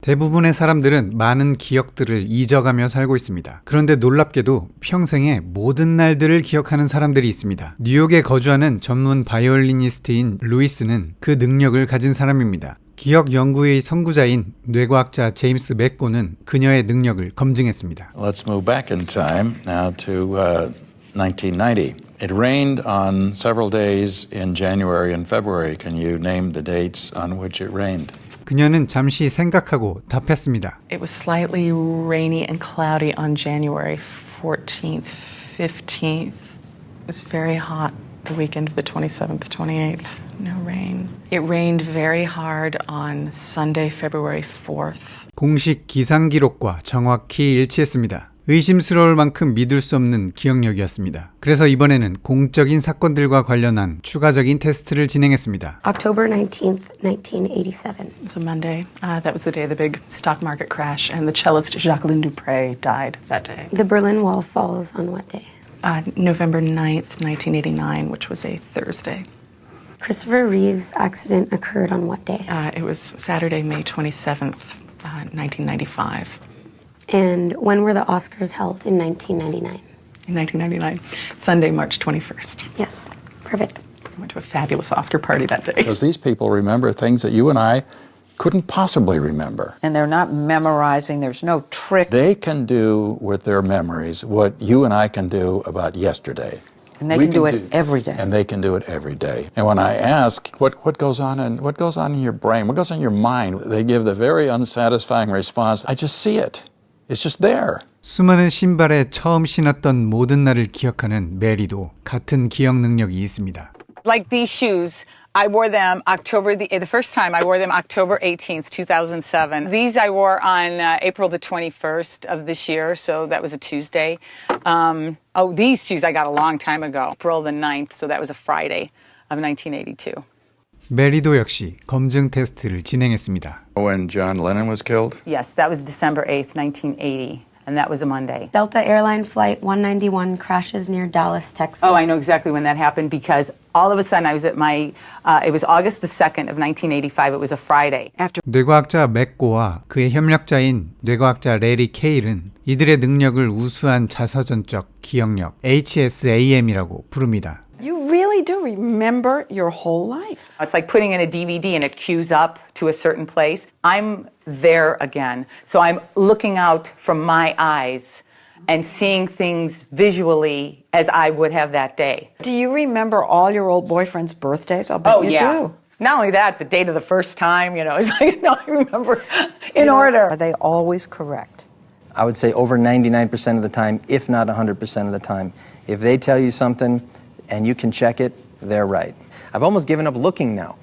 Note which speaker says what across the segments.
Speaker 1: 대부분의 사람들은 많은 기억들을 잊어가며 살고 있습니다. 그런데 놀랍게도 평생의 모든 날들을 기억하는 사람들이 있습니다. 뉴욕에 거주하는 전문 바이올리니스트인 루이스는 그 능력을 가진 사람입니다. 기억 연구의 선구자인 뇌과학자 제임스 맥고는 그녀의 능력을 검증했습니다.
Speaker 2: Let's move back in time now to 1990. It rained on several days in January and February. Can you name the dates on which it rained?
Speaker 1: 그녀는 잠시 생각하고 답했습니다.
Speaker 3: It was slightly rainy and cloudy on January 14th, 15th. It was very hot the weekend of the 27th, 28th. No rain. It rained very hard on Sunday, February 4th.
Speaker 1: 공식 기상 기록과 정확히 일치했습니다. 의심스러울 만큼 믿을 수 없는 기억력이었습니다. 그래서 이번에는 공적인 사건들과 관련한 추가적인 테스트를 진행했습니다.
Speaker 4: October 19th, 1987.
Speaker 3: It was a Monday. That was the day of the big stock market crash, and the cellist Jacqueline Dupre died that day.
Speaker 4: The Berlin Wall falls on what day?
Speaker 3: November 9th, 1989, which was a Thursday.
Speaker 4: Christopher Reeve's accident occurred on what day?
Speaker 3: It was Saturday, May 27th, 1995.
Speaker 4: And when were the Oscars held in 1999?
Speaker 3: In 1999, Sunday, March 21st.
Speaker 4: Yes, perfect.
Speaker 3: I went to a fabulous Oscar party that day.
Speaker 2: Because these people remember things that you and I couldn't possibly remember.
Speaker 5: And they're not memorizing, there's no trick.
Speaker 2: They can do with their memories what you and I can do about yesterday.
Speaker 5: And they can do it every day.
Speaker 2: And they can do it every day. And when I ask what goes on in your brain, what goes on in your mind, they give the very unsatisfying response, I just see it. It's just there.
Speaker 1: 수많은 신발에 처음 신었던 모든 날을 기억하는 메리도 같은 기억 능력이 있습니다.
Speaker 6: Like these shoes, I wore them the first time I wore them October 18th, 2007. These I wore on April the 21st of this year, so that was a Tuesday. These shoes I got a long time ago, April the 9th, so that was a Friday of 1982.
Speaker 1: 메리도 역시 검증 테스트를 진행했습니다.
Speaker 2: When John Lennon was killed?
Speaker 6: Yes, that was December 8th, 1980, and that was a Monday.
Speaker 4: Delta Airline Flight 191 crashes near Dallas, Texas.
Speaker 6: Oh, I know exactly when that happened because all of a sudden I was at it was August the 2nd of 1985. It was a Friday.
Speaker 1: 뇌과학자 맥고와 그의 협력자인 뇌과학자 레리 케일은 이들의 능력을 우수한 자서전적 기억력 HSAM이라고 부릅니다.
Speaker 5: You really do remember your whole life.
Speaker 6: It's like putting in a DVD and it cues up to a certain place. I'm there again. So I'm looking out from my eyes and seeing things visually as I would have that day.
Speaker 5: Do you remember all your old boyfriend's birthdays? I'll bet you do.
Speaker 6: Not only that, the date of the first time, it's like, I remember in order.
Speaker 5: Are they always correct?
Speaker 7: I would say over 99% of the time, if not 100% of the time. If they tell you something and you can check it, they're right. I've almost given up looking now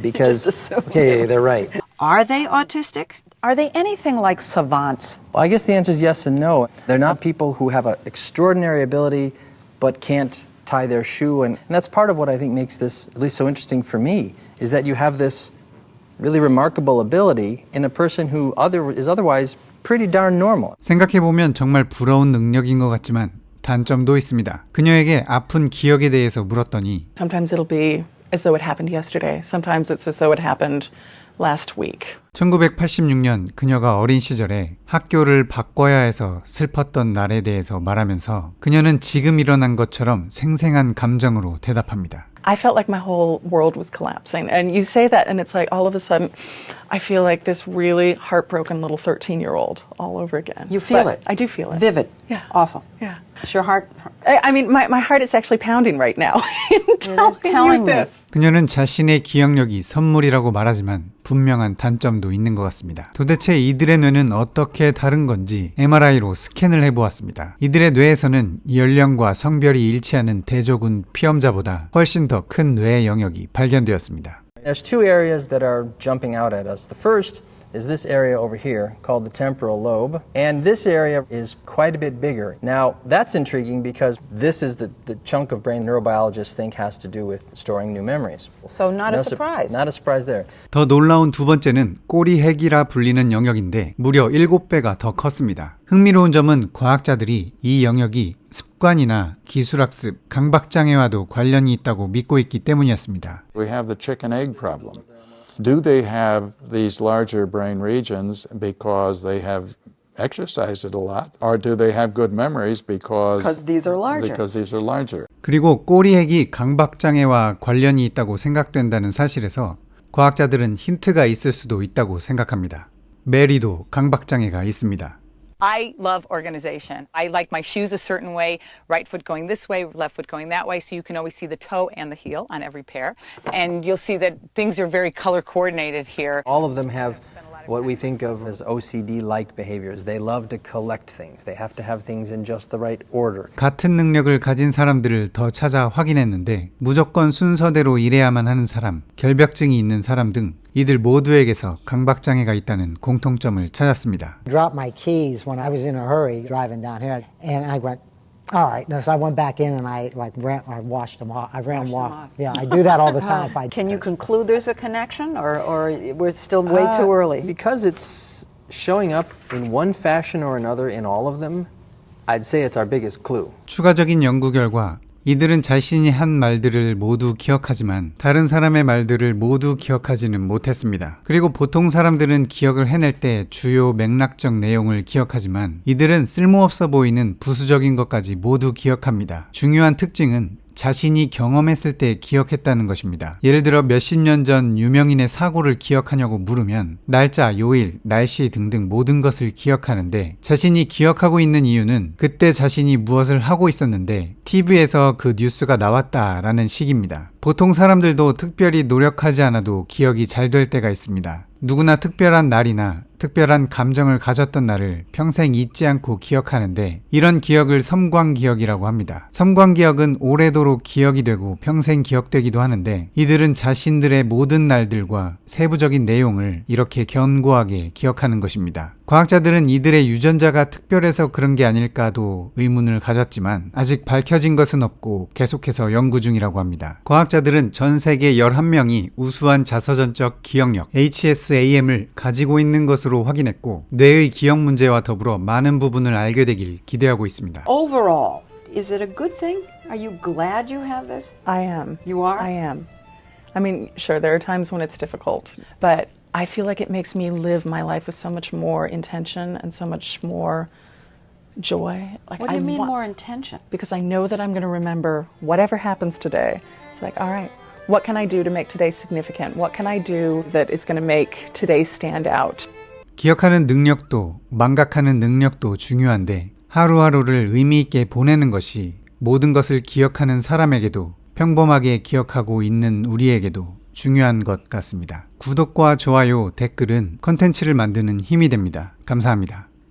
Speaker 7: because, okay, they're right.
Speaker 5: Are they autistic? Are they anything like savants?
Speaker 7: Well, I guess the answer is yes and no. They're not people who have an extraordinary ability but can't tie their shoe. And that's part of what I think makes this at least so interesting for me, is that you have this really remarkable ability in a person who is otherwise pretty darn normal.
Speaker 1: 생각해보면 정말 부러운 능력인 것 같지만 단점도 있습니다. 그녀에게 아픈 기억에 대해서 물었더니
Speaker 3: Sometimes it'll be as though it happened yesterday. Sometimes it's as though it happened last week.
Speaker 1: 1986년 그녀가 어린 시절에 학교를 바꿔야 해서 슬펐던 날에 대해서 말하면서 그녀는 지금 일어난 것처럼 생생한 감정으로 대답합니다.
Speaker 3: I felt like my whole world was collapsing. And you say that and it's like all of a sudden I feel like this really heartbroken little 13-year-old all over again.
Speaker 5: You feel it?
Speaker 3: I do feel it.
Speaker 5: Vivid.
Speaker 3: Yeah.
Speaker 5: Awful.
Speaker 3: Yeah.
Speaker 5: Is your heart?
Speaker 3: I mean, my heart is actually pounding right now.
Speaker 5: telling me.
Speaker 1: 그녀는 자신의 기억력이 선물이라고 말하지만 분명한 단점도 있는 것 같습니다. 도대체 이들의 뇌는 어떻게 다른 건지 MRI로 스캔을 해보았습니다. 이들의 뇌에서는 연령과 성별이 일치하는 대조군 피험자보다 훨씬 더 큰 뇌의 영역이 발견되었습니다.
Speaker 7: There's two areas that are jumping out at us. The first is this area over here called the temporal lobe, and this area is quite a bit bigger. Now, that's intriguing because this is the chunk of brain neurobiologists think has to do with storing new memories.
Speaker 5: So not a surprise.
Speaker 7: Not a surprise there.
Speaker 1: 더 놀라운 두 번째는 꼬리핵이라 불리는 영역인데 무려 7배가 더 컸습니다. 흥미로운 점은 과학자들이 이 영역이 습관이나 기술학습, 강박장애와도 관련이 있다고 믿고 있기 때문이었습니다.
Speaker 2: We have the chicken egg problem. Do they have these larger brain regions because they have exercised it a lot? Or do they have good memories because
Speaker 5: these are larger.
Speaker 2: Because these are larger.
Speaker 1: 그리고 꼬리핵이 강박장애와 관련이 있다고 생각된다는 사실에서 과학자들은 힌트가 있을 수도 있다고 생각합니다. 메리도 강박장애가 있습니다.
Speaker 6: I love organization. I like my shoes a certain way, right foot going this way, left foot going that way, so you can always see the toe and the heel on every pair. And you'll see that things are very color coordinated here.
Speaker 7: All of them have what we think of as OCD-like behaviors. They love to collect things. They have to have things in just the right order.
Speaker 1: 같은 능력을 가진 사람들을 더 찾아 확인했는데 무조건 순서대로 일해야만 하는 사람, 결벽증이 있는 사람 등 이들 모두에게서 강박장애가 있다는 공통점을 찾았습니다.
Speaker 8: Dropped my keys when I was in a hurry driving down here, and I went, all right. No, so I went back in and I washed them off. I ran them off. Yeah, I do that all the time.
Speaker 5: Can you conclude there's a connection, or we're still way too early?
Speaker 7: Because it's showing up in one fashion or another in all of them, I'd say it's our biggest clue.
Speaker 1: 추가적인 연구 결과 이들은 자신이 한 말들을 모두 기억하지만 다른 사람의 말들을 모두 기억하지는 못했습니다. 그리고 보통 사람들은 기억을 해낼 때 주요 맥락적 내용을 기억하지만 이들은 쓸모없어 보이는 부수적인 것까지 모두 기억합니다. 중요한 특징은 자신이 경험했을 때 기억했다는 것입니다. 예를 들어 몇십 년 전 유명인의 사고를 기억하냐고 물으면 날짜, 요일, 날씨 등등 모든 것을 기억하는데 자신이 기억하고 있는 이유는 그때 자신이 무엇을 하고 있었는데 TV에서 그 뉴스가 나왔다라는 식입니다. 보통 사람들도 특별히 노력하지 않아도 기억이 잘 될 때가 있습니다. 누구나 특별한 날이나 특별한 감정을 가졌던 날을 평생 잊지 않고 기억하는데 이런 기억을 섬광기억이라고 합니다. 섬광기억은 오래도록 기억이 되고 평생 기억되기도 하는데 이들은 자신들의 모든 날들과 세부적인 내용을 이렇게 견고하게 기억하는 것입니다. 과학자들은 이들의 유전자가 특별해서 그런 게 아닐까도 의문을 가졌지만 아직 밝혀진 것은 없고 계속해서 연구 중이라고 합니다. 과학자들은 전 세계 11명이 우수한 자서전적 기억력 HSAM을 가지고 있는 것으로 확인했고 뇌의 기억 문제와 더불어 많은 부분을 알게 되길 기대하고 있습니다.
Speaker 5: Overall, is it a good thing? Are you glad you have this?
Speaker 3: I am.
Speaker 5: You are?
Speaker 3: I am. I mean, sure, there are times when it's difficult, but I feel like it makes me live my life with so much more intention and so much more joy. Like,
Speaker 5: What do you mean more intention?
Speaker 3: Because I know that I'm going to remember whatever happens today. It's like, all right, what can I do to make today significant? What can I do that is going to make today stand out?
Speaker 1: 기억하는 능력도 망각하는 능력도 중요한데 하루하루를 의미 있게 보내는 것이 모든 것을 기억하는 사람에게도 평범하게 기억하고 있는 우리에게도 중요한 것 같습니다. 구독과 좋아요, 댓글은 컨텐츠를 만드는 힘이 됩니다. 감사합니다.